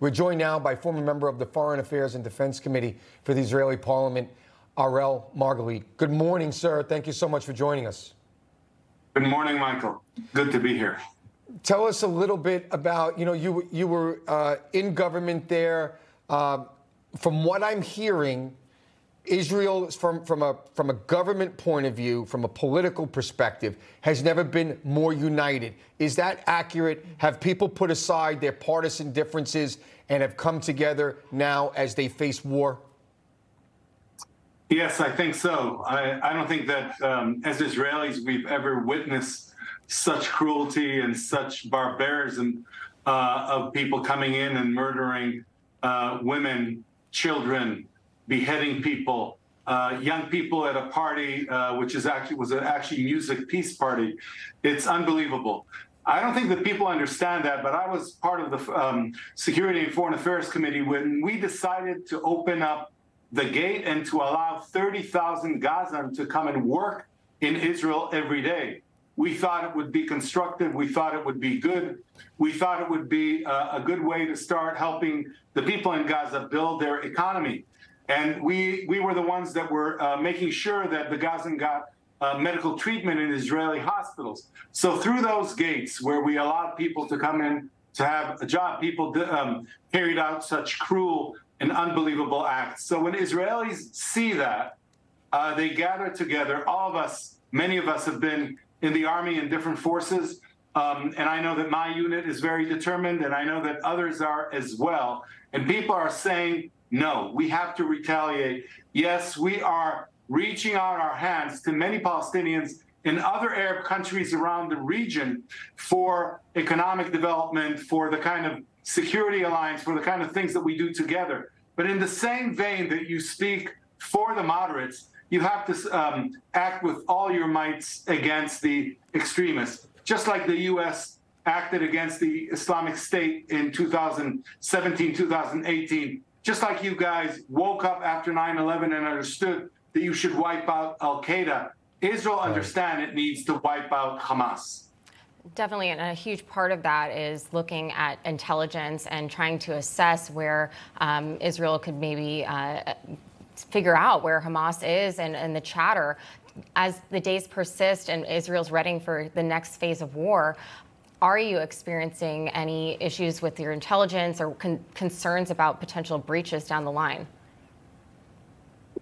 We're joined now by former member of the Foreign Affairs and Defense Committee for the Israeli Parliament, Erel Margalit. Good morning, sir. Thank you so much for joining us. Good morning, Michael. Good to be here. Tell us a little bit about, you were in government there. From what I'm hearing, Israel, from a government point of view, from a political perspective, has never been more united. Is that accurate? Have people put aside their partisan differences and have come together now as they face war? Yes, I think so. I don't think that as Israelis we've ever witnessed such cruelty and such barbarism of people coming in and murdering women, children, beheading people, young people at a party, which was actually music peace party. It's unbelievable. I don't think that people understand that, but I was part of the Security and Foreign Affairs Committee when we decided to open up the gate and to allow 30,000 Gazans to come and work in Israel every day. We thought it would be constructive. We thought it would be good. We thought it would be a good way to start helping the people in Gaza build their economy. And we were the ones that were making sure that the Gazan got medical treatment in Israeli hospitals. So through those gates where we allowed people to come in to have a job, people carried out such cruel and unbelievable acts. So when Israelis see that, they gather together. All of us, many of us have been in the army in different forces. And I know that my unit is very determined, and I know that others are as well. And people are saying, no, we have to retaliate. Yes, we are reaching out our hands to many Palestinians in other Arab countries around the region for economic development, for the kind of security alliance, for the kind of things that we do together. But in the same vein that you speak for the moderates, you have to act with all your mights against the extremists, just like the U.S. acted against the Islamic State in 2017, 2018. Just like you guys woke up after 9/11 and understood that you should wipe out al-Qaeda, Israel understands it needs to wipe out Hamas. Definitely, and a huge part of that is looking at intelligence and trying to assess where Israel could maybe figure out where Hamas is and the chatter. As the days persist and Israel's readying for the next phase of war, are you experiencing any issues with your intelligence or concerns about potential breaches down the line?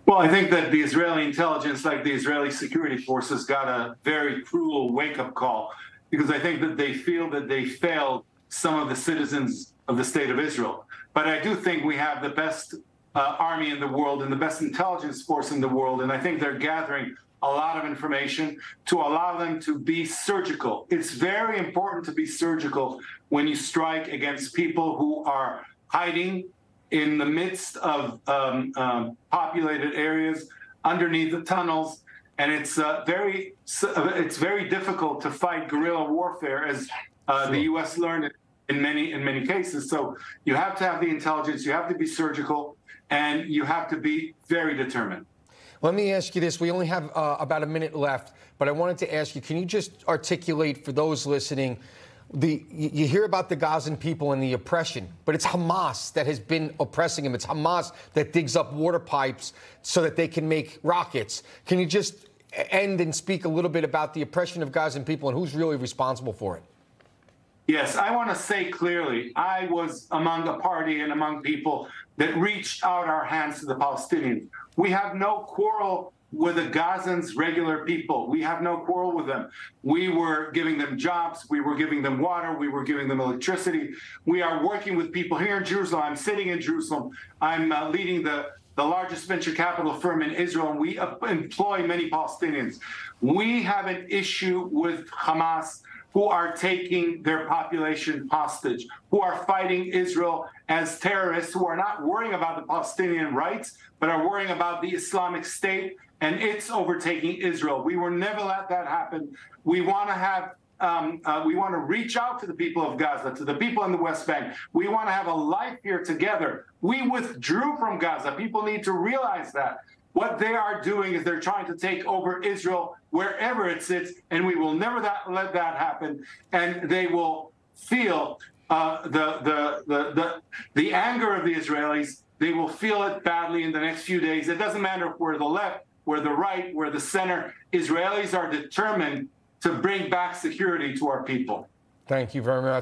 Well, I think that the Israeli intelligence, like the Israeli security forces, got a very cruel wake-up call, because I think that they feel that they failed some of the citizens of the state of Israel. But I do think we have the best army in the world and the best intelligence force in the world, and I think they're gathering a lot of information to allow them to be surgical. It's very important to be surgical when you strike against people who are hiding in the midst of populated areas, underneath the tunnels, and it's very difficult to fight guerrilla warfare, as the U.S. learned in many cases. So you have to have the intelligence, you have to be surgical, and you have to be very determined. Let me ask you this. We only have about a minute left, but I wanted to ask you, can you just articulate for those listening, you hear about the Gazan people and the oppression, but it's Hamas that has been oppressing them. It's Hamas that digs up water pipes so that they can make rockets. Can you just end and speak a little bit about the oppression of Gazan people and who's really responsible for it? Yes, I want to say clearly, I was among a party and among people that reached out our hands to the Palestinians. We have no quarrel with the Gazans, regular people. We have no quarrel with them. We were giving them jobs. We were giving them water. We were giving them electricity. We are working with people here in Jerusalem. I'm sitting in Jerusalem. I'm leading the largest venture capital firm in Israel, and we employ many Palestinians. We have an issue with Hamas, who are taking their population hostage, who are fighting Israel as terrorists, who are not worrying about the Palestinian rights, but are worrying about the Islamic State and its overtaking Israel. We will never let that happen. We want to have, we want to reach out to the people of Gaza, to the people in the West Bank. We want to have a life here together. We withdrew from Gaza. People need to realize that. What they are doing is they're trying to take over Israel wherever it sits, and we will never let that happen. And they will feel the anger of the Israelis. They will feel it badly in the next few days. It doesn't matter if we're the left, we're the right, we're the center. Israelis are determined to bring back security to our people. Thank you very much.